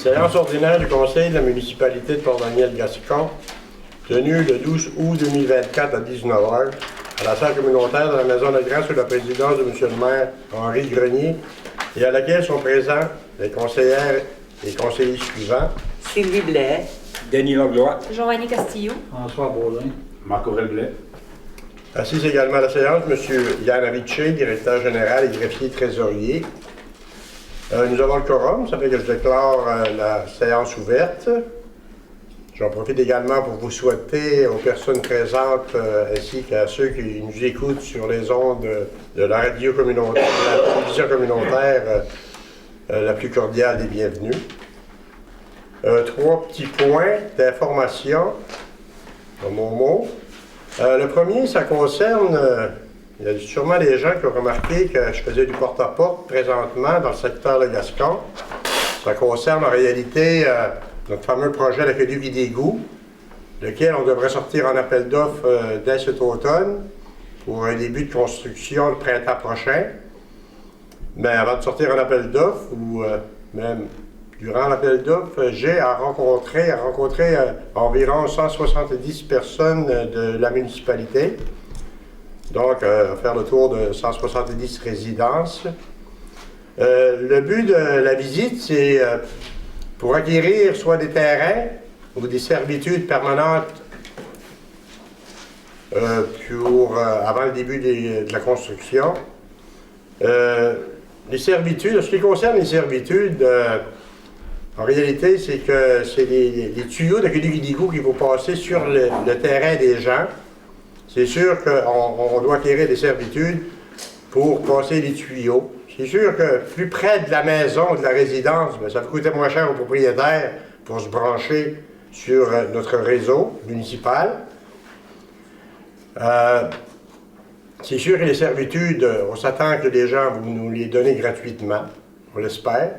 Séance ordinaire du Conseil de la municipalité de Port-Daniel-Gascon, tenue le 12 août 2024 à 19h, à la salle communautaire de la Maison de Grâce sous la présidence de M. le maire Henri Grenier, et à laquelle sont présents les conseillères et conseillers suivants. Sylvie Blais, Denis Langlois, Giovanni Castillo, François Baudin, Marc-Aurèle Blais. Assise également à la séance, M. Yann Ritchie, directeur général et greffier trésorier. Nous avons le quorum, ça fait que je déclare la séance ouverte. J'en profite également pour vous souhaiter aux personnes présentes ainsi qu'à ceux qui nous écoutent sur les ondes de la radio communautaire, de la télévision communautaire, la plus cordiale des bienvenus. Trois petits points d'information dans mon mot. Le premier, ça concerne, il y a sûrement des gens qui ont remarqué que je faisais du porte-à-porte présentement dans le secteur de Gascon. Ça concerne en réalité notre fameux projet d'aqueduc d'égout, lequel on devrait sortir en appel d'offres dès cet automne pour un début de construction le printemps prochain. Mais avant de sortir en appel d'offres, ou même durant l'appel d'offres, j'ai rencontré environ 170 personnes de la municipalité. Donc, faire le tour de 170 résidences. Le but de la visite, c'est pour acquérir soit des terrains ou des servitudes permanentes avant le début de la construction. Les servitudes, ce qui concerne les servitudes, en réalité, c'est que c'est les tuyaux d'aqueduc d'égout qu'il faut passer sur le terrain des gens. C'est sûr qu'on doit acquérir des servitudes pour passer les tuyaux. C'est sûr que plus près de la maison, de la résidence, bien, ça va coûter moins cher aux propriétaires pour se brancher sur notre réseau municipal. C'est sûr que les servitudes, on s'attend que les gens vont nous les donner gratuitement, on l'espère,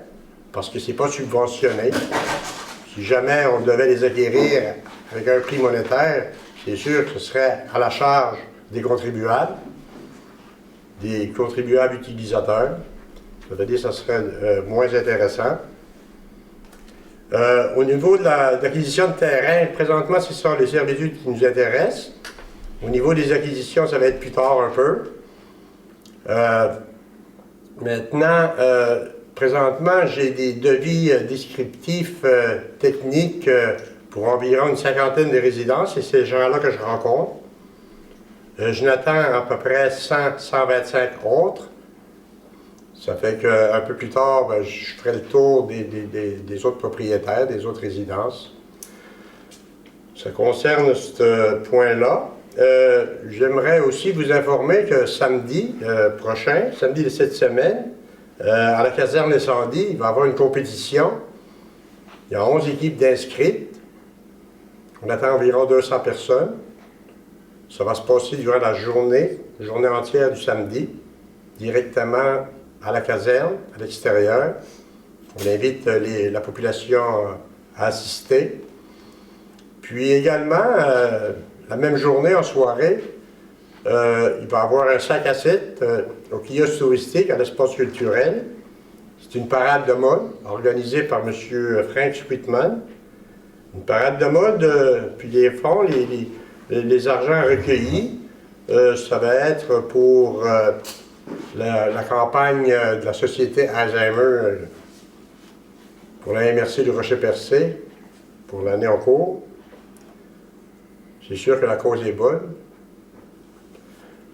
parce que c'est pas subventionné. Si jamais on devait les acquérir avec un prix monétaire, c'est sûr que ce serait à la charge des contribuables utilisateurs. Ça veut dire que ça serait moins intéressant. Au niveau de l'acquisition de terrain, présentement, ce sont les servitudes qui nous intéressent. Au niveau des acquisitions, ça va être plus tard un peu. Maintenant, présentement, j'ai des devis descriptifs techniques pour environ une cinquantaine de résidences, et c'est ces gens-là que je rencontre. Je n'attends à peu près 100-125 autres. Ça fait qu'un peu plus tard, ben, je ferai le tour des autres propriétaires, des autres résidences. Ça concerne ce point-là. J'aimerais aussi vous informer que samedi prochain, samedi de cette semaine, à la caserne Incendie, il va y avoir une compétition. Il y a 11 équipes d'inscrites. On attend environ 200 personnes. Ça va se passer durant la journée entière du samedi, directement à la caserne, à l'extérieur. On invite la population à assister. Puis également, la même journée, en soirée, il va y avoir un 5 à 7 au kiosque touristique à l'espace culturel. C'est une parade de mode organisée par M. Frank Sweetman. Une parade de mode, puis les fonds, les argents recueillis, ça va être pour la campagne de la Société Alzheimer pour la MRC du Rocher-Percé pour l'année en cours. C'est sûr que la cause est bonne.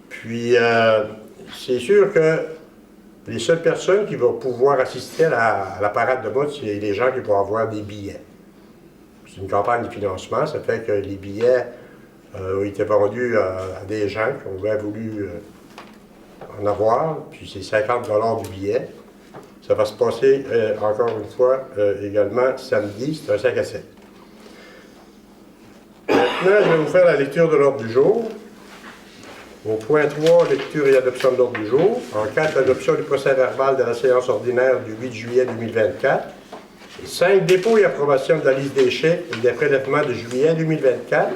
Puis, c'est sûr que les seules personnes qui vont pouvoir assister à la parade de mode, c'est les gens qui vont avoir des billets. C'est une campagne de financement, ça fait que les billets ont été vendus à des gens qui ont bien voulu en avoir, puis c'est 50 $ du billet. Ça va se passer, encore une fois, également samedi, c'est un 5 à 7. Maintenant, je vais vous faire la lecture de l'ordre du jour. Au point 3, lecture et adoption de l'ordre du jour. En 4, adoption du procès-verbal de la séance ordinaire du 8 juillet 2024. 5, dépôt et approbation de la liste des chèques et des prélèvements de juillet 2024.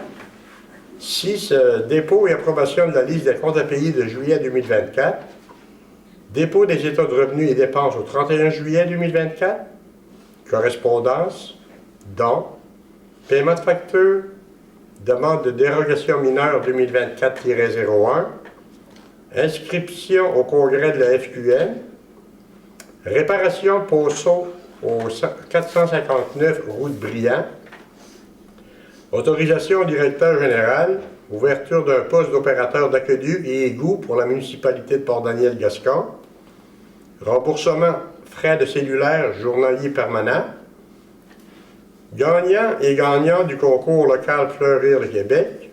6, dépôt et approbation de la liste des comptes à payer de juillet 2024. Dépôt des états de revenus et dépenses au 31 juillet 2024. correspondance, dons, paiement de facture, demande de dérogation mineure 2024-01, inscription au congrès de la FQN, réparation Poceau au 459 route Briand, autorisation au directeur général, ouverture d'un poste d'opérateur d'aqueduc et égout pour la municipalité de Port-Daniel-Gascon, remboursement frais de cellulaire journalier permanent, gagnant et gagnant du concours local Fleurir le Québec,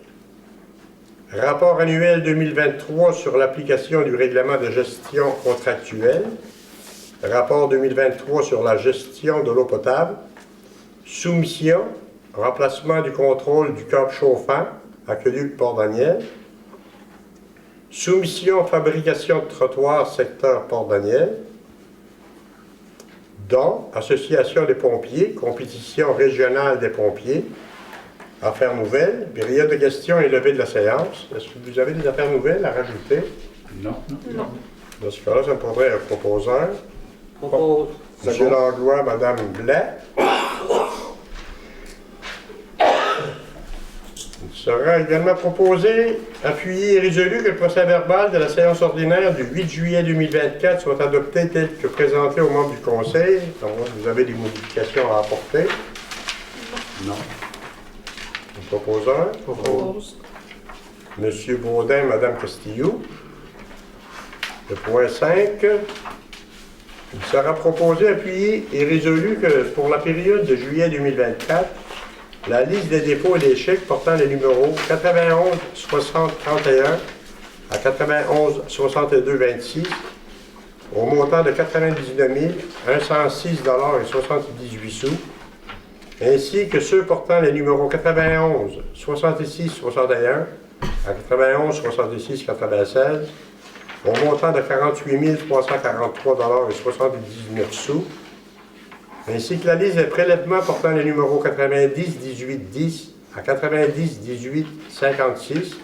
rapport annuel 2023 sur l'application du règlement de gestion contractuelle, rapport 2023 sur la gestion de l'eau potable, soumission, remplacement du contrôle du câble chauffant, aqueduc Port-Daniel, soumission, fabrication de trottoirs, secteur Port-Daniel, dons, association des pompiers, compétition régionale des pompiers, affaires nouvelles, période de questions et levée de la séance. Est-ce que vous avez des affaires nouvelles à rajouter? Non. Non. Dans ce cas-là, ça me prendrait un proposeur. Propose. Monsieur Langlois, Madame Blais. Il sera également proposé, appuyé et résolu que le procès-verbal de la séance ordinaire du 8 juillet 2024 soit adopté tel que présenté aux membres du Conseil. Donc, vous avez des modifications à apporter. Non. Le proposeur. Propose. Monsieur Baudin, Madame Castillo. Le point 5. Il sera proposé, appuyé et résolu que pour la période de juillet 2024, la liste des dépôts et des chèques portant les numéros 91 60 31 à 91 62 26 au montant de 99 106 et 78 sous, ainsi que ceux portant les numéros 91 66 61 à 91 66 96 au montant de 48 343 et 79 sous, ainsi que la liste des prélèvements portant les numéros 90 18 10 à 90 18 56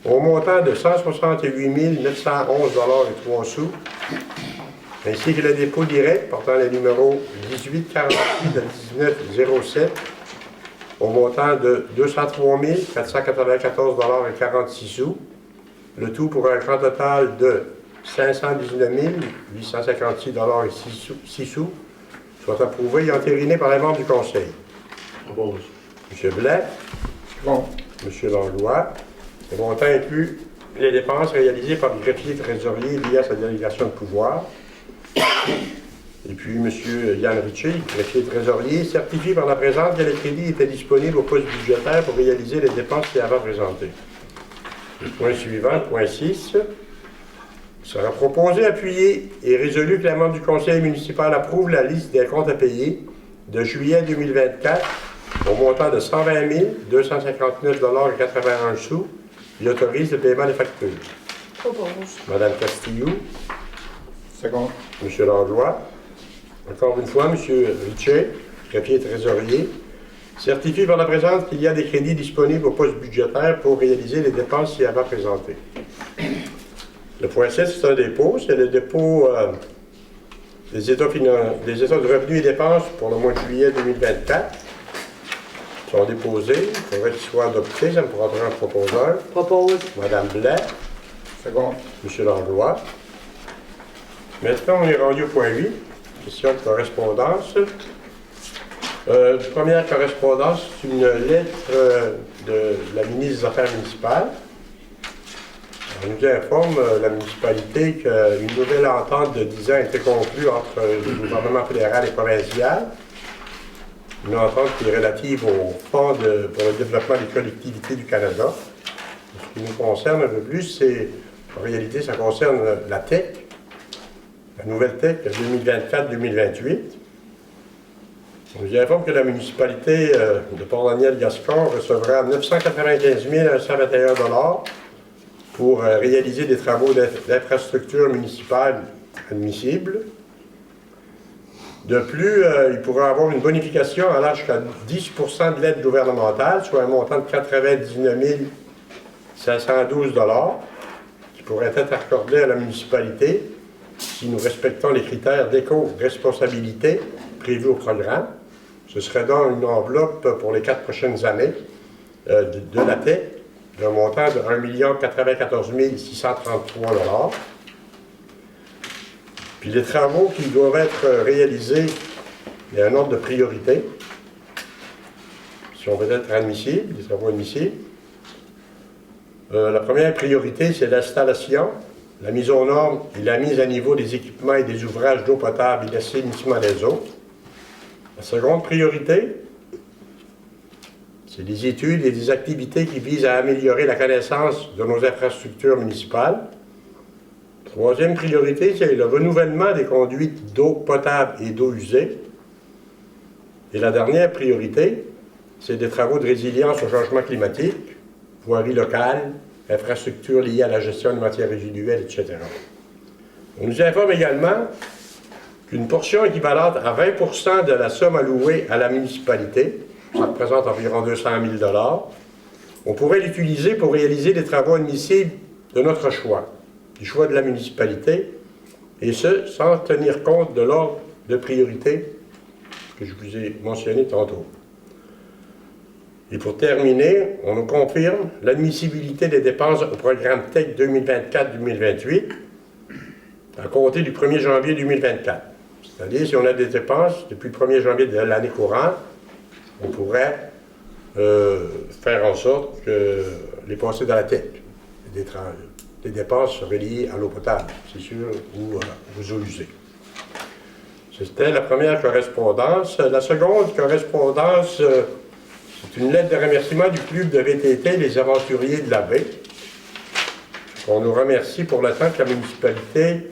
au montant de 168 911 et 3 sous, ainsi que le dépôt direct portant les numéros 18 48 à 19 07 au montant de 203 494 et 46 sous, le tout pour un grand total de 519 856 et 6 sous, soit approuvé et entériné par les membres du Conseil. Propose. M. Blais. Bon. M. Langlois. Le montant inclut les dépenses réalisées par le greffier trésorier liées à sa délégation de pouvoir. Et puis M. Yann Richer, greffier trésorier, certifie par la présente que les crédits étaient disponibles au poste budgétaire pour réaliser les dépenses qu'il avait présentées. Le point suivant, point 6. Il sera proposé, appuyé et résolu que les membres du conseil municipal approuvent la liste des comptes à payer de juillet 2024 au montant de 120 259 et 81 sous et autorise le paiement des factures. Propose. Madame Castillo. Second. M. Langlois. Encore une fois, M. Richer, greffier trésorier, certifie par la présente qu'il y a des crédits disponibles au poste budgétaire pour réaliser les dépenses qu'il avait présentées. Le point 7, c'est un dépôt. C'est le dépôt des états de revenus et dépenses pour le mois de juillet 2024. Ils sont déposés. Il faudrait qu'ils soient adoptés. Ça me prendra un proposeur. Propose. Madame Blais. Second. M. Langlois. Maintenant, on est rendu au point 8. Question de correspondance. Première correspondance, c'est une lettre de la ministre des Affaires municipales. On nous informe, la municipalité, qu'une nouvelle entente de 10 ans a été conclue entre le gouvernement fédéral et provincial. Une entente qui est relative au Fonds pour le développement des collectivités du Canada. Ce qui nous concerne un peu plus, c'est, en réalité, ça concerne la TEC, la nouvelle TEC 2024-2028. On nous informe que la municipalité de Port-Daniel-Gascon recevra 995 121 $ pour réaliser des travaux d'infrastructure municipale admissibles. De plus, il pourra avoir une bonification allant jusqu'à 10 % de l'aide gouvernementale, soit un montant de 99 512 $ qui pourrait être accordé à la municipalité si nous respectons les critères d'éco-responsabilité prévues au programme. Ce serait donc une enveloppe pour les 4 prochaines années de la TEC d'un montant de 1 094 633 $. Puis les travaux qui doivent être réalisés, il y a un ordre de priorité. Si on veut être admissible, des travaux admissibles. La première priorité, c'est l'installation, la mise aux normes et la mise à niveau des équipements et des ouvrages d'eau potable et d'assainissement des eaux. La seconde priorité, c'est des études et des activités qui visent à améliorer la connaissance de nos infrastructures municipales. Troisième priorité, c'est le renouvellement des conduites d'eau potable et d'eau usée. Et la dernière priorité, c'est des travaux de résilience au changement climatique, voirie locale, infrastructures liées à la gestion des matières résiduelles, etc. On nous informe également qu'une portion équivalente à 20 % de la somme allouée à la municipalité, ça représente environ 200 000 $, on pourrait l'utiliser pour réaliser des travaux admissibles de notre choix, du choix de la municipalité, et ce, sans tenir compte de l'ordre de priorité que je vous ai mentionné tantôt. Et pour terminer, on nous confirme l'admissibilité des dépenses au programme TEC 2024-2028 à compter du 1er janvier 2024. C'est-à-dire, si on a des dépenses depuis le 1er janvier de l'année courante, on pourrait faire en sorte que les passer dans la TEC. Des dépenses reliées à l'eau potable, c'est sûr, ou aux eaux usées. C'était la première correspondance. La seconde correspondance, c'est une lettre de remerciement du club de VTT, les aventuriers de la baie. On nous remercie pour le temps que la municipalité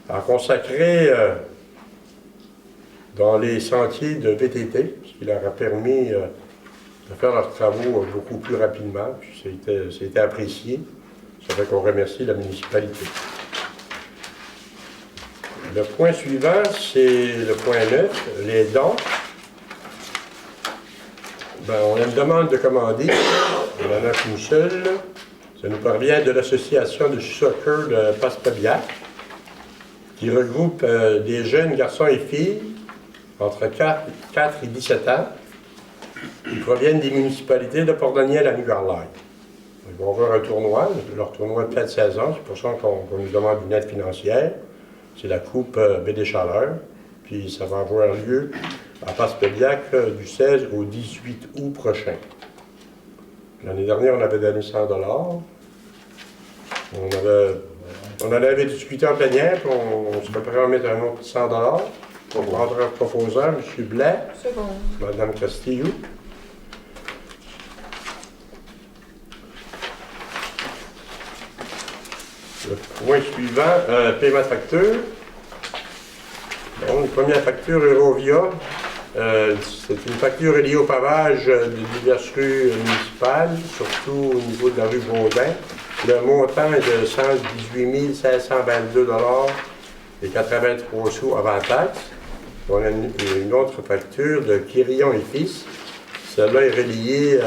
a consacré dans les sentiers de VTT, ce qui leur a permis de faire leurs travaux beaucoup plus rapidement. C'était apprécié. Ça fait qu'on remercie la municipalité. Le point suivant, c'est le point 9, les dons. On a une demande de commander, on en a qu'une seule. Ça nous parvient de l'association de soccer de Passepébiac, qui regroupe des jeunes garçons et filles entre 4 et 17 ans, qui proviennent des municipalités de Port-Daniel à New-Garlaille. Ils vont avoir un tournoi, leur tournoi de pleine saison, c'est pour ça qu'on nous demande une aide financière. C'est la Coupe Baie des Chaleurs, puis ça va avoir lieu à Passepébiac du 16 au 18 août prochain. L'année dernière, on avait donné 100 $. On en avait discuté en plénière, puis on serait prêt à mettre un autre 100 $. On prendra un proposeur, M. Blais, Mme Castillo. Le point suivant, paiement de facture. Bon, une première facture Eurovia, c'est une facture liée au pavage de diverses rues municipales, surtout au niveau de la rue Baudin. Le montant est de 118 522 $ et 83 sous avant taxe. On a une autre facture de Quirion et Fils. Celle-là est reliée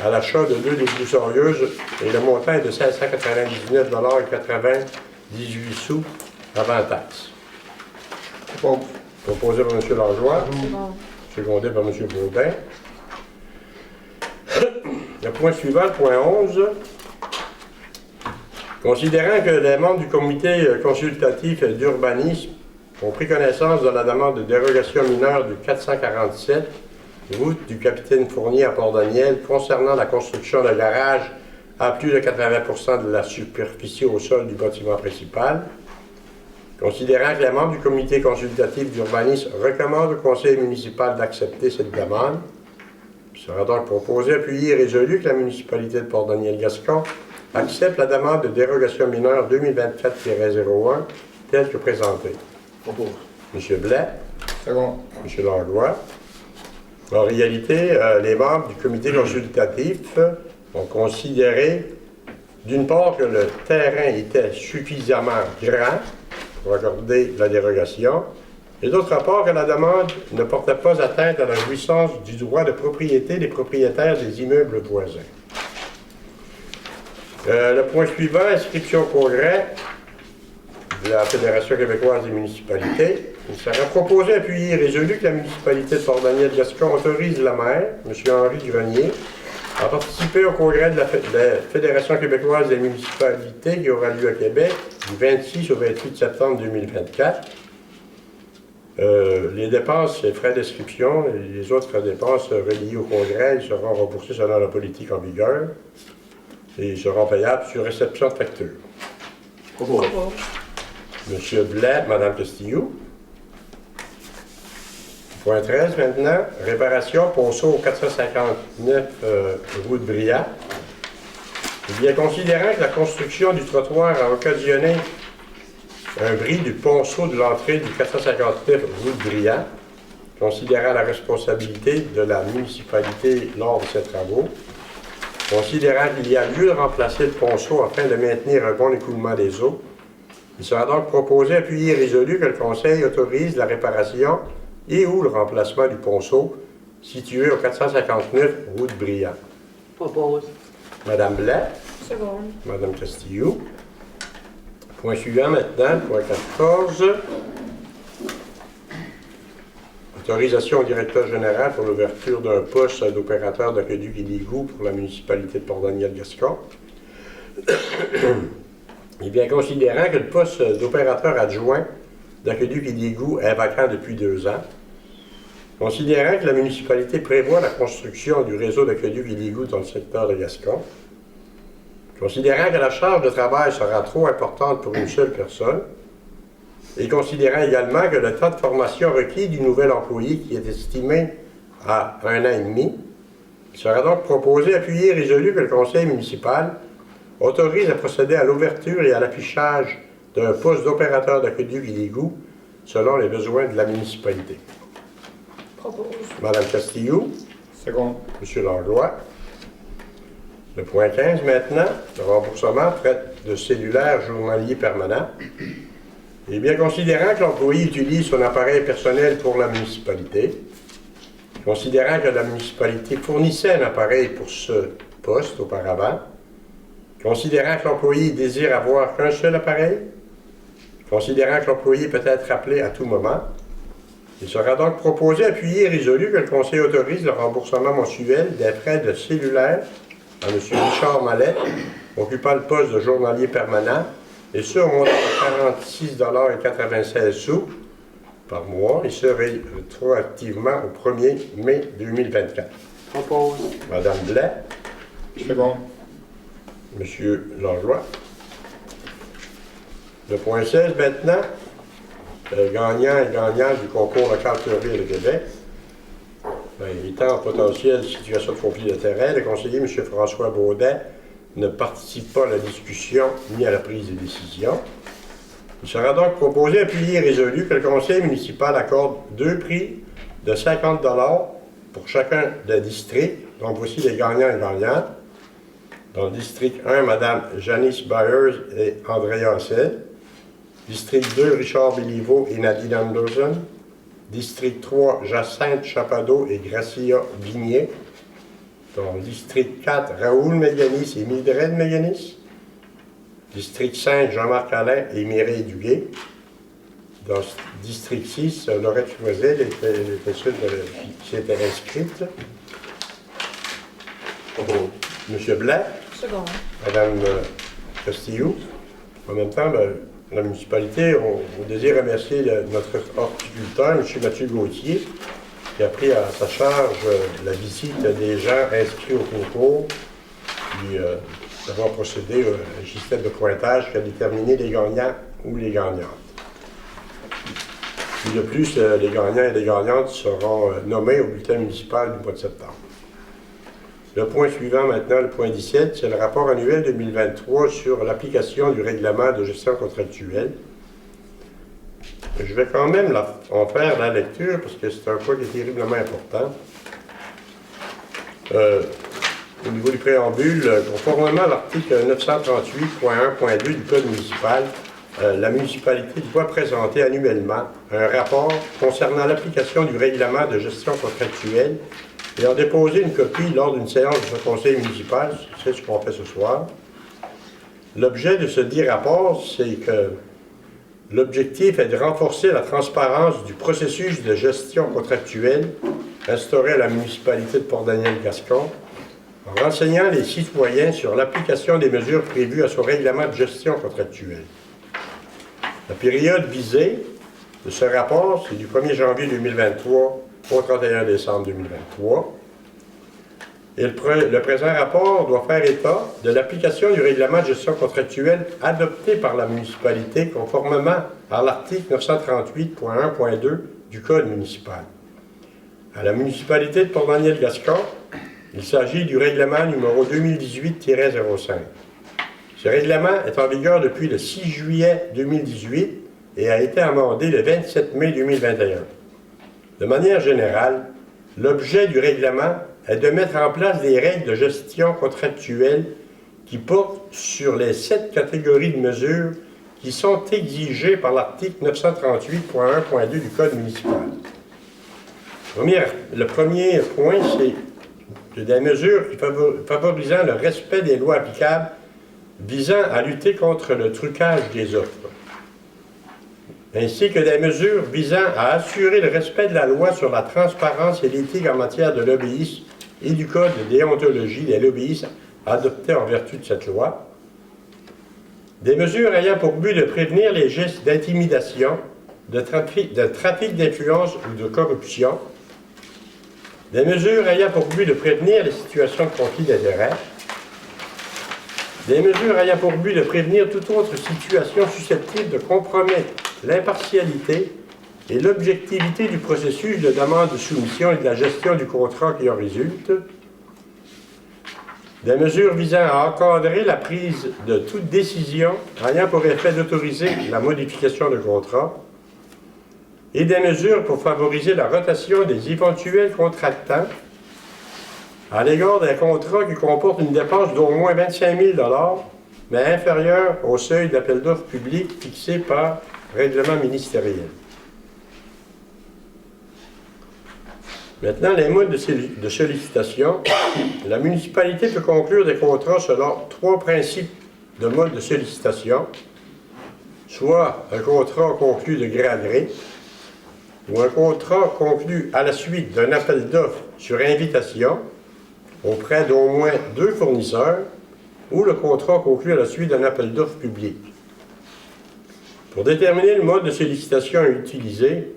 à l'achat de 2 déboussorieuses et le montant est de 599 $ et 98 sous avant taxe. Proposé par M. Lajoie, secondé par M. Baudin. Le point suivant, le point 11. Considérant que les membres du comité consultatif d'urbanisme ont pris connaissance de la demande de dérogation mineure du 447, route du Capitaine Fournier à Port-Daniel, concernant la construction de garage à plus de 80 % de la superficie au sol du bâtiment principal, considérant que les membres du comité consultatif d'urbanisme recommandent au conseil municipal d'accepter cette demande, il sera donc proposé, appuyé et résolu que la municipalité de Port-Daniel-Gascon accepte la demande de dérogation mineure 2024-01 telle que présentée. Propose. M. Blais. Second. M. Langlois. En réalité, les membres du comité consultatif ont considéré, d'une part, que le terrain était suffisamment grand pour accorder la dérogation, et d'autre part, que la demande ne portait pas atteinte à la jouissance du droit de propriété des propriétaires des immeubles voisins. Le point suivant, inscription au congrès de la Fédération québécoise des municipalités. Il sera proposé, appuyé et résolu que la municipalité de Port-Daniel-Gascon autorise la maire, M. Henri Grenier, à participer au congrès de la Fédération québécoise des municipalités qui aura lieu à Québec du 26 au 28 septembre 2024. Les dépenses et frais d'inscription et les autres dépenses reliées au congrès seront remboursés selon la politique en vigueur et seront payables sur réception de facture. Propose. M. Blais, Mme Castillo. Point 13 maintenant, réparation ponceau 459 rue de Brillat. Eh bien, considérant que la construction du trottoir a occasionné un bris du ponceau de l'entrée du 459 rue de Brillat, considérant la responsabilité de la municipalité lors de ces travaux, considérant qu'il y a lieu de remplacer le ponceau afin de maintenir un bon écoulement des eaux, il sera donc proposé, appuyé et résolu que le Conseil autorise la réparation et ou le remplacement du ponceau situé au 459 rue de Brillat. Propose. Madame Blais, Seconde. Madame Castillo. Point suivant maintenant, point 14. Autorisation au directeur général pour l'ouverture d'un poste d'opérateur d'aqueduc et d'égout pour la municipalité de Port-Daniel-Gascon. Eh bien, considérant que le poste d'opérateur adjoint d'aqueduc et d'égout est vacant depuis 2 ans, considérant que la municipalité prévoit la construction du réseau d'aqueduc et d'égout dans le secteur de Gascon, considérant que la charge de travail sera trop importante pour une seule personne, et considérant également que le temps de formation requis du nouvel employé, qui est estimé à 1 an et demi, il sera donc proposé, appuyé et résolu que le conseil municipal autorise à procéder à l'ouverture et à l'affichage d'un poste d'opérateur d'aqueduc et d'égout selon les besoins de la municipalité. Propose. Madame Castillo, Second. M. Langlois. Le point 15 maintenant, le remboursement prêt de cellulaire journalier permanent. Eh bien, considérant que l'employé utilise son appareil personnel pour la municipalité, considérant que la municipalité fournissait un appareil pour ce poste auparavant, considérant que l'employé désire avoir qu'un seul appareil, considérant que l'employé peut être appelé à tout moment, il sera donc proposé, appuyé et résolu que le Conseil autorise le remboursement mensuel des frais de cellulaire à M. Richard Mallette, occupant le poste de journalier permanent, et ce au montant de 46,96 $ par mois, et ce rétroactivement au 1er mai 2024. Propose. Madame Blais, Second. M. Langlois. Le point 16 maintenant, gagnant et gagnant du concours local Fleury de Québec. Bien, étant en potentielle situation de conflit d'intérêts, le conseiller M. François Baudet ne participe pas à la discussion ni à la prise de décision. Il sera donc proposé, appuyé et résolu que le conseil municipal accorde 2 prix de 50 $ pour chacun des districts. Donc voici les gagnants et gagnantes. Dans le district 1, Mme Janice Byers et Andrea Ansel. District 2, Richard Béliveau et Nadine Anderson. District 3, Jacinthe Chapadeau et Gracia Vignier. Dans le district 4, Raoul Méganis et Mildred Méganis. District 5, Jean-Marc Alain et Mireille Duguay. Dans le district 6, Laurette Choiset était celle qui s'était inscrite. M. Blais. Seconde. Madame Castillo. En même temps, la municipalité, on désire remercier notre horticulteur, M. Mathieu Gauthier, qui a pris à sa charge la visite des gens inscrits au concours, puis d'avoir procédé à un système de pointage qui a déterminé les gagnants ou les gagnantes. Puis de plus, les gagnants et les gagnantes seront nommés au bulletin municipal du mois de septembre. Le point suivant maintenant, le point 17, c'est le rapport annuel 2023 sur l'application du règlement de gestion contractuelle. Je vais quand même en faire la lecture parce que c'est un point qui est terriblement important. Au niveau du préambule, conformément à l'article 938.1.2 du Code municipal, la municipalité doit présenter annuellement un rapport concernant l'application du règlement de gestion contractuelle et en déposer une copie lors d'une séance de ce conseil municipal. C'est ce qu'on fait ce soir. L'objet de ce dit rapport, c'est que L'objectif est de renforcer la transparence du processus de gestion contractuelle instauré à la municipalité de Port-Daniel-Gascon en renseignant les citoyens sur l'application des mesures prévues à son règlement de gestion contractuelle. La période visée de ce rapport, c'est du 1er janvier 2023 au 31 décembre 2023. Et le présent rapport doit faire état de l'application du règlement de gestion contractuelle adopté par la municipalité conformément à l'article 938.1.2 du Code municipal. À la municipalité de Port-Daniel-Gascon, il s'agit du règlement numéro 2018-05. Ce règlement est en vigueur depuis le 6 juillet 2018 et a été amendé le 27 mai 2021. De manière générale, l'objet du règlement est de mettre en place des règles de gestion contractuelle qui portent sur les 7 catégories de mesures qui sont exigées par l'article 938.1.2 du Code municipal. Le premier point, c'est des mesures favorisant le respect des lois applicables visant à lutter contre le trucage des offres, ainsi que des mesures visant à assurer le respect de la loi sur la transparence et l'éthique en matière de lobbyisme et du code de déontologie des lobbyistes adopté en vertu de cette loi. Des mesures ayant pour but de prévenir les gestes d'intimidation, de trafic d'influence ou de corruption. Des mesures ayant pour but de prévenir les situations de conflit d'intérêts. Des mesures ayant pour but de prévenir toute autre situation susceptible de compromettre l'impartialité et l'objectivité du processus de demande de soumission et de la gestion du contrat qui en résulte. Des mesures visant à encadrer la prise de toute décision ayant pour effet d'autoriser la modification de contrat. Et des mesures pour favoriser la rotation des éventuels contractants à l'égard d'un contrat qui comporte une dépense d'au moins 25 000 $, mais inférieure au seuil d'appel d'offres public fixé par règlement ministériel. Maintenant, les modes de sollicitation. La municipalité peut conclure des contrats selon 3 principes de mode de sollicitation, soit un contrat conclu de gré à gré, ou un contrat conclu à la suite d'un appel d'offres sur invitation auprès d'au moins 2 fournisseurs, ou le contrat conclu à la suite d'un appel d'offres public. Pour déterminer le mode de sollicitation à utiliser,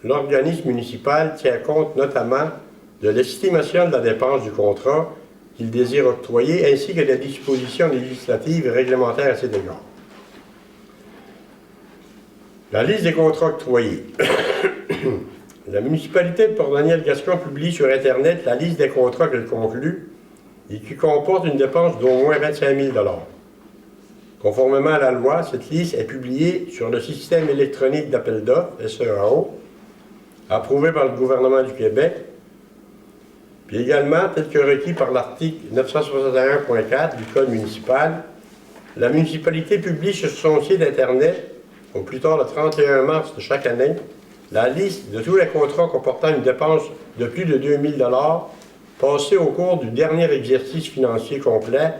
l'organisme municipal tient compte notamment de l'estimation de la dépense du contrat qu'il désire octroyer, ainsi que des dispositions législatives et réglementaires à cet égard. La liste des contrats octroyés. La municipalité de Port-Daniel-Gascon publie sur Internet la liste des contrats qu'elle conclut et qui comporte une dépense d'au moins 25 000 $. Conformément à la loi, cette liste est publiée sur le système électronique d'appel d'offres, SEAO, approuvé par le gouvernement du Québec, puis également, tel que requis par l'article 961.4 du Code municipal, la municipalité publie sur son site Internet, au plus tard le 31 mars de chaque année, la liste de tous les contrats comportant une dépense de plus de 2 000 $ passés au cours du dernier exercice financier complet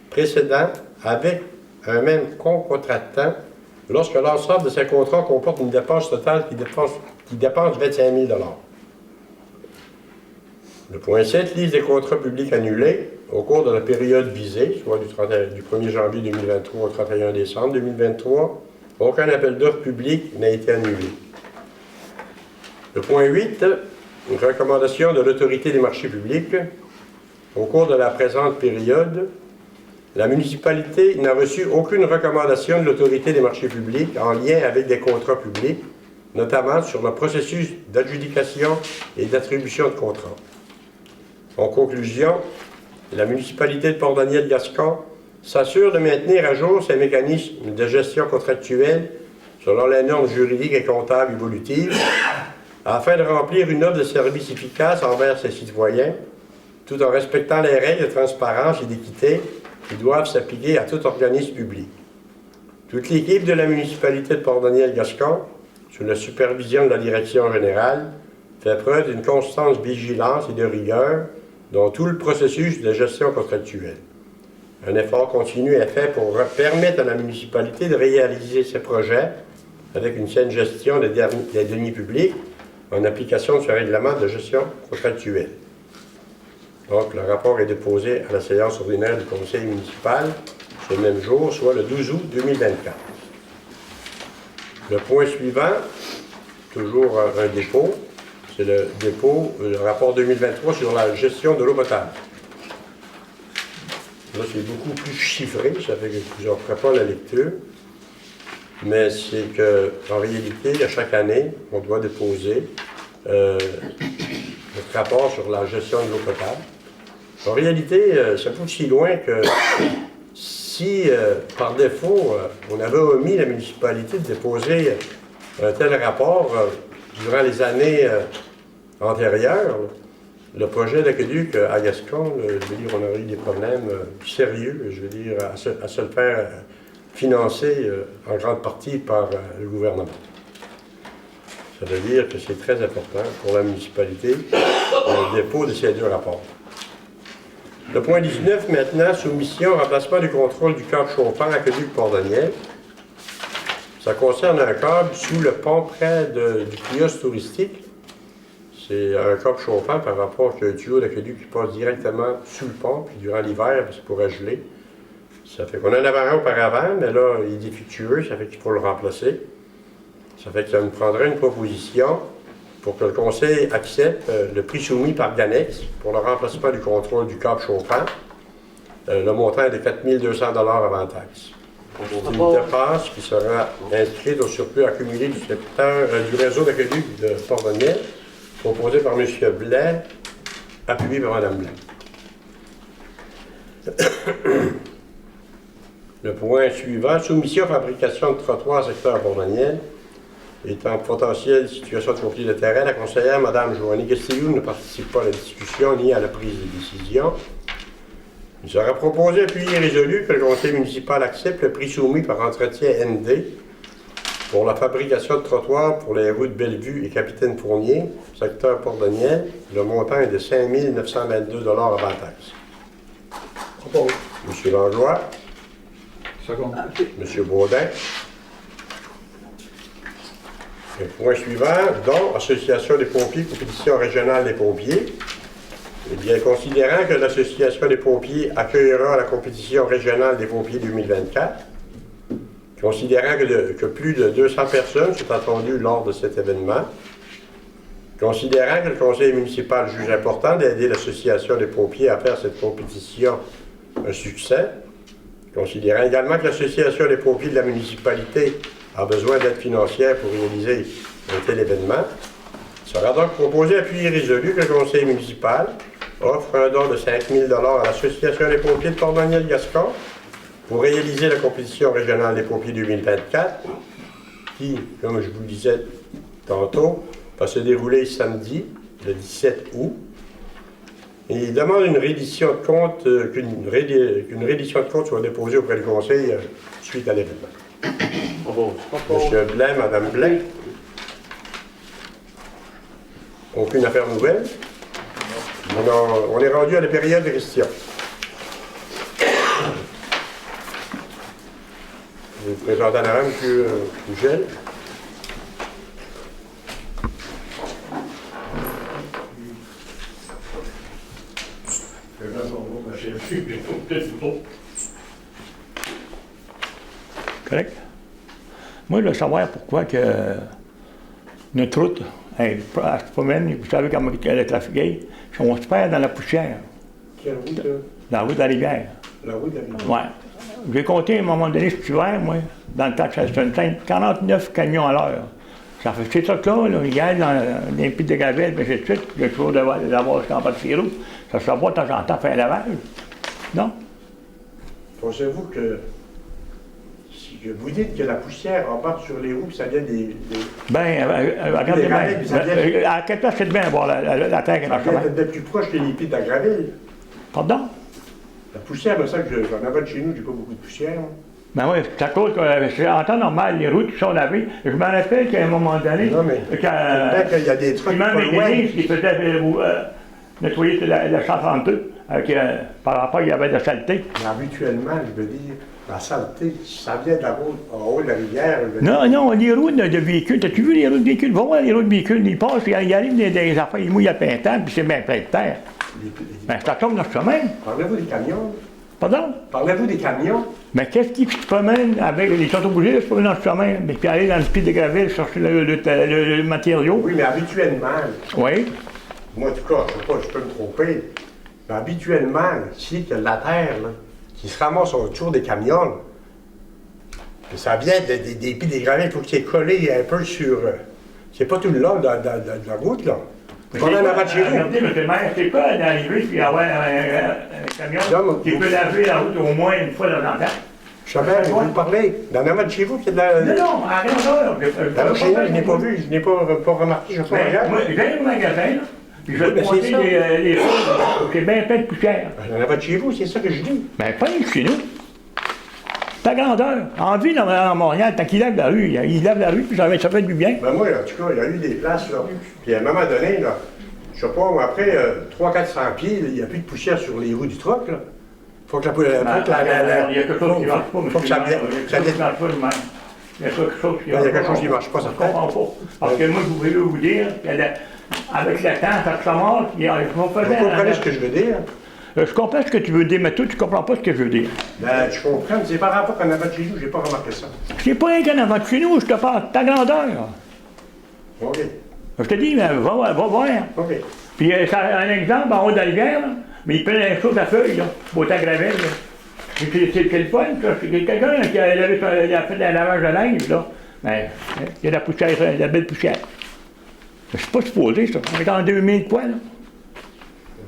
précédent avec un même contractant lorsque l'ensemble de ces contrats comporte une dépense totale qui dépense 25 000 $. Le point 7, liste des contrats publics annulés au cours de la période visée, soit du 1er janvier 2023 au 31 décembre 2023. Aucun appel d'offres public n'a été annulé. Le point 8, une recommandation de l'autorité des marchés publics. Au cours de la présente période, la municipalité n'a reçu aucune recommandation de l'autorité des marchés publics en lien avec des contrats publics, notamment sur le processus d'adjudication et d'attribution de contrats. En conclusion, la municipalité de Port-Daniel-Gascon s'assure de maintenir à jour ses mécanismes de gestion contractuelle selon les normes juridiques et comptables évolutives, afin de remplir une offre de service efficace envers ses citoyens, tout en respectant les règles de transparence et d'équité qui doivent s'appliquer à tout organisme public. Toute l'équipe de la municipalité de Port-Daniel-Gascon, sous la supervision de la direction générale, fait preuve d'une constante vigilance et de rigueur dans tout le processus de gestion contractuelle. Un effort continu est fait pour permettre à la municipalité de réaliser ses projets avec une saine gestion des deniers publics en application de ce règlement de gestion contractuelle. Donc, le rapport est déposé à la séance ordinaire du conseil municipal ce même jour, soit le 12 août 2024. Le point suivant, toujours un dépôt, c'est le dépôt, le rapport 2023 sur la gestion de l'eau potable. Là, c'est beaucoup plus chiffré, ça fait que je ne ferai pas la lecture, mais c'est qu'en réalité, à chaque année, on doit déposer notre rapport sur la gestion de l'eau potable. En réalité, ça pousse si loin que si, par défaut, on avait omis la municipalité de déposer un tel rapport durant les années antérieures, le projet d'aqueduc à Gascon, je veux dire, on aurait eu des problèmes sérieux, je veux dire, à se le faire financer en grande partie par le gouvernement. Ça veut dire que c'est très important pour la municipalité le dépôt de ces deux rapports. Le point 19, maintenant, soumission, remplacement du contrôle du câble chauffant à aqueduc Port-Daniel. Ça concerne un câble sous le pont près du kiosque touristique. C'est un câble chauffant par rapport à un tuyau d'aqueduc qui passe directement sous le pont, puis durant l'hiver, ça pourrait geler. Ça fait qu'on en avait un auparavant, mais là, il est défectueux, ça fait qu'il faut le remplacer. Ça fait que ça nous prendrait une proposition pour que le conseil accepte le prix soumis par Ganex pour le remplacement du contrôle du câble chauffant. Le montant est de 4 200 $ avant taxe. C'est une dépense qui sera inscrite au surplus accumulé du secteur du réseau d'aqueduc de Port-Daniel, proposé par M. Blais, appuyé par Mme Blais. Le point suivant, soumission fabrication de trottoirs secteur Port-Daniel. Étant en potentielle situation de conflit de terrain, la conseillère Mme Joanie Castilloux ne participe pas à la discussion ni à la prise de décision. Il sera proposé, puis résolu, que le conseil municipal accepte le prix soumis par Entretien ND pour la fabrication de trottoirs pour les routes Bellevue et Capitaine-Fournier, secteur Port-Daniel. Le montant est de 5 922 $ avant taxe. Propose. M. Langlois. Second. M. Baudin. Le point suivant, dont Association des pompiers, compétition régionale des pompiers. Eh bien, considérant que l'Association des pompiers accueillera la compétition régionale des pompiers 2024, considérant que plus de 200 personnes sont attendues lors de cet événement, considérant que le conseil municipal juge important d'aider l'Association des pompiers à faire cette compétition un succès, considérant également que l'Association des pompiers de la municipalité a besoin d'aide financière pour réaliser un tel événement, il sera donc proposé à puis résolu que le conseil municipal offre un don de 5 000 $ à l'Association des pompiers de Port-Daniel-Gascon pour réaliser la compétition régionale des pompiers 2024 qui, comme je vous le disais tantôt, va se dérouler samedi, le 17 août. Et il demande une reddition de compte, qu'une reddition de compte soit déposée auprès du conseil suite à l'événement. Monsieur Blais, Mme Blais. Aucune affaire nouvelle. On est rendu à la période de questions. Je vous présente en avant M. Michel. Correct? Moi, je veux savoir pourquoi que notre route, elle se promène, vous savez comment le trafic est, on se perd dans la poussière. Quelle route? Dans la route de la rivière. La route de la rivière. Oui. J'ai compté à un moment donné cet hiver, moi, dans le temps que c'était une train, 49 camions à l'heure. Ça fait, c'est ça que là, hier, dans les pieds de gravel, mais c'est tout de suite, j'ai toujours d'avoir en bas de ces roues. Ça se va de temps en temps faire un lavage. Non? Pensez-vous que vous dites que la poussière embarque sur les roues, ça vient des... Ben, regardez bien. À quelle place c'est bien voir la terre qui est dans le chemin? Peut-être plus proche que les pieds de la gravelle. Pardon? La poussière, me semble que j'en avais de chez nous, j'ai pas beaucoup de poussière. Ben oui, c'est à cause que c'est en temps normal, les routes qui sont lavées. Je me rappelle qu'à un moment donné, non, mais qu'il y a des trucs pas loin. Qui faisait nettoyer la 132, par rapport, il y avait de la saleté. Mais habituellement, je veux dire, La saleté, ça vient de la route en haut de la rivière. Non, non, les routes de véhicules, t'as-tu vu les routes de véhicules? Va voir les routes de véhicules, ils passent, ils arrivent des affaires, ils mouillent à plein temps, puis c'est bien plein de terre. Ben, ça tombe dans ce chemin. Parlez-vous des camions? Pardon? Parlez-vous des camions? Mais qu'est-ce qui se promène avec les autobougés, se promènent dans ce chemin, mais puis aller dans le pit de gravel, chercher le matériau? Oui, mais habituellement, Oui. moi en tout cas, je sais pas, je peux me tromper, mais habituellement, ici, il y a de la terre, là, qui se ramasse autour des camions. Puis ça vient des pits de gravel, il faut qu'il y ait collé un peu sur... c'est pas tout le long de la route, là. On en avant de chez vous. Regardez, monsieur le maire, c'est pas d'arriver puis avoir un camion qui peut laver la route au moins une fois de temps en temps. Je savais, vous parlez. Dans avant de chez vous, qu'il y a de la... Non, non, à grandeur. Alors chez nous, je n'ai pas vu, je n'ai pas remarqué, je ne sais pas regarder. Moi, je viens au magasin, là, puis je Oui, vais mais te montrer c'est ça. les choses. C'est bien plein de poussière. Dans avant de chez vous, c'est ça que je dis. Ben, pas chez nous. Ta grandeur. En ville, à Montréal, tant qu'il lave la rue, il lave la rue, puis ça fait du bien. Ben moi, en tout cas, il y a eu des places, là. Puis à un moment donné, là, je sais pas, après 300-400 pieds, il n'y a plus de poussière sur les roues du truck, là. Faut que Il y a quelque chose qui ne marche pas, faut que ça monsieur le maire. vienne. Il y a quelque chose qui ne marche pas, le maire. Il y a quelque chose qui Il y a quelque chose qui ne marche pas, ça Je comprends pas. Parce que moi, je voulais vous dire qu'avec le temps, ça se ramasse, il y a Vous comprenez ce que je veux dire? Je comprends ce que tu veux dire, mais toi, tu comprends pas ce que je veux dire. Ben, je comprends, mais c'est par rapport qu'en avant de chez nous, j'ai pas remarqué ça. C'est pas un qu'en avant de chez nous, je te parle, ta grandeur. OK. Je te dis, mais va voir. OK. Puis, ça, un exemple, en haut de la rivière, là, mais il prend un chose à feuilles, là, au temps gravel, là. C'est le fun, ça. C'est quelqu'un qui a fait un lavage de linge, là. Ben, il y a de la poussière, de la belle poussière. C'est pas supposé, ça. On est en 2000 quoi, là?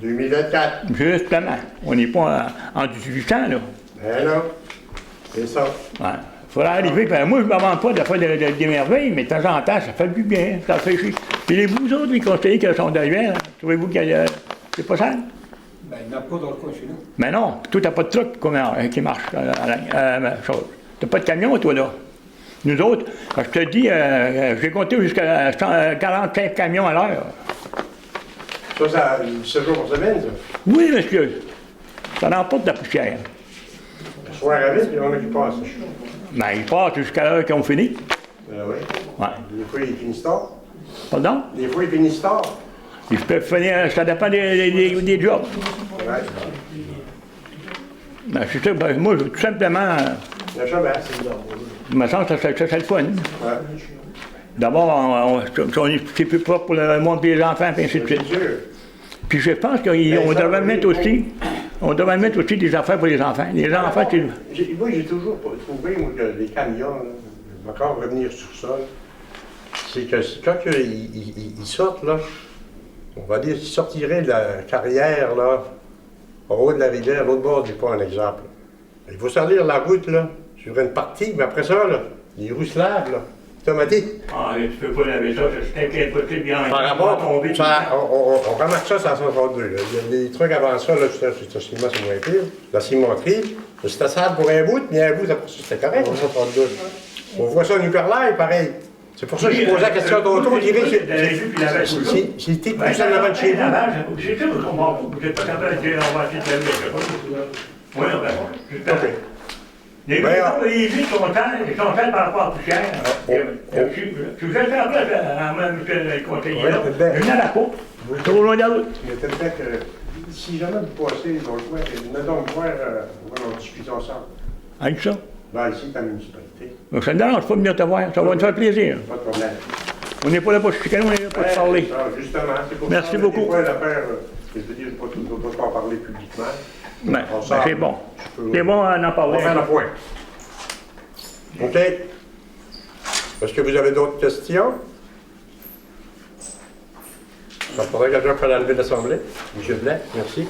2024. Justement. On n'est pas en 1800, là. Ben non. C'est ça. Ouais. Il faudrait arriver. Ben, moi, je ne me vante pas de faire des merveilles, mais de temps en temps, ça fait du bien. Ça fait chier. Puis vous autres, les conseillers qui sont derrière, trouvez-vous qu'il y a. C'est pas ça? Ben, il n'y en a pas dans le coin chez nous. Mais non, toi, t'as pas de truck qui marche. T'as pas de camion, toi, là. Nous autres, je te dis, j'ai compté jusqu'à 45 camions à l'heure. Ça, 7 jours par semaine, ça. Oui, monsieur. Ça n'emporte de la poussière. Le soir à vite, puis on a qui passe. Ben, ils partent jusqu'à l'heure qu'ils ont fini. Ben oui. Ouais. Des fois, ils finissent tard. Pardon? Des fois, ils finissent tard. Ils peuvent finir, ça dépend des jobs. Ouais. Ben, c'est ça, ben, moi, tout simplement, Le chat, ben, c'est bizarre. il me semble que ça, c'est le fun. Ouais. D'abord, c'est plus propre pour le monde et les enfants, puis ainsi de C'est suite. sûr. Puis je pense qu'on ça, devrait mettre oui, aussi, on devrait mettre aussi des affaires pour les enfants. Les enfants, c'est... Moi, j'ai toujours trouvé moi, que les camions, là, je vais encore revenir sur ça, là, c'est que quand ils sortent, là, on va dire qu'ils sortiraient de la carrière, là, au haut de la rivière, l'autre bord du pont, un exemple. Il faut sortir la route, là, sur une partie, mais après ça, là, les roues se lavent, là, automatique. Ah, tu peux pas laver ça, c'est impossible, bien. Par rapport, on remarque ça, c'est en 132. Là. Il y a des trucs avant ça, là, c'est ciment, c'est moins pire. La cimenterie, c'était sale pour un bout, mais un bout, après ça, c'était correct, en 132. On voit ça en hyperlaire, pareil. C'est pour ça que je posais la question tantôt, on dirait que c'était plus en avant de chez vous. C'est ça, on comprend pas. Vous n'êtes pas capable de dire, on va essayer de laver quelque chose. Oui, on va voir. OK. Les vies sont telles par rapport à la poussière. Tu vous êtes fait après, même que le conseiller, là. Il y en a la coupe. Trop loin de la route. Mais peut-être que si jamais vous passez dans le coin, venez donc me voir, on va en discuter ensemble. Avec ça. Là, ici, ta municipalité. Donc, ça ne dérange pas de venir te voir. Ça va te faire plaisir. Pas de problème. On n'est pas là pour se chicaner, on est là pour te parler. Ça, justement, c'est pour Merci ça, beaucoup. Des fois, l'affaire, je veux dire, je ne peux pas en parler publiquement. Ben, c'est bon. peux- C'est bon à en On parler. va faire le point. OK? Est-ce que vous avez d'autres questions? Ça faudrait que quelqu'un fasse l'enlever de l'Assemblée. M. Blais, merci.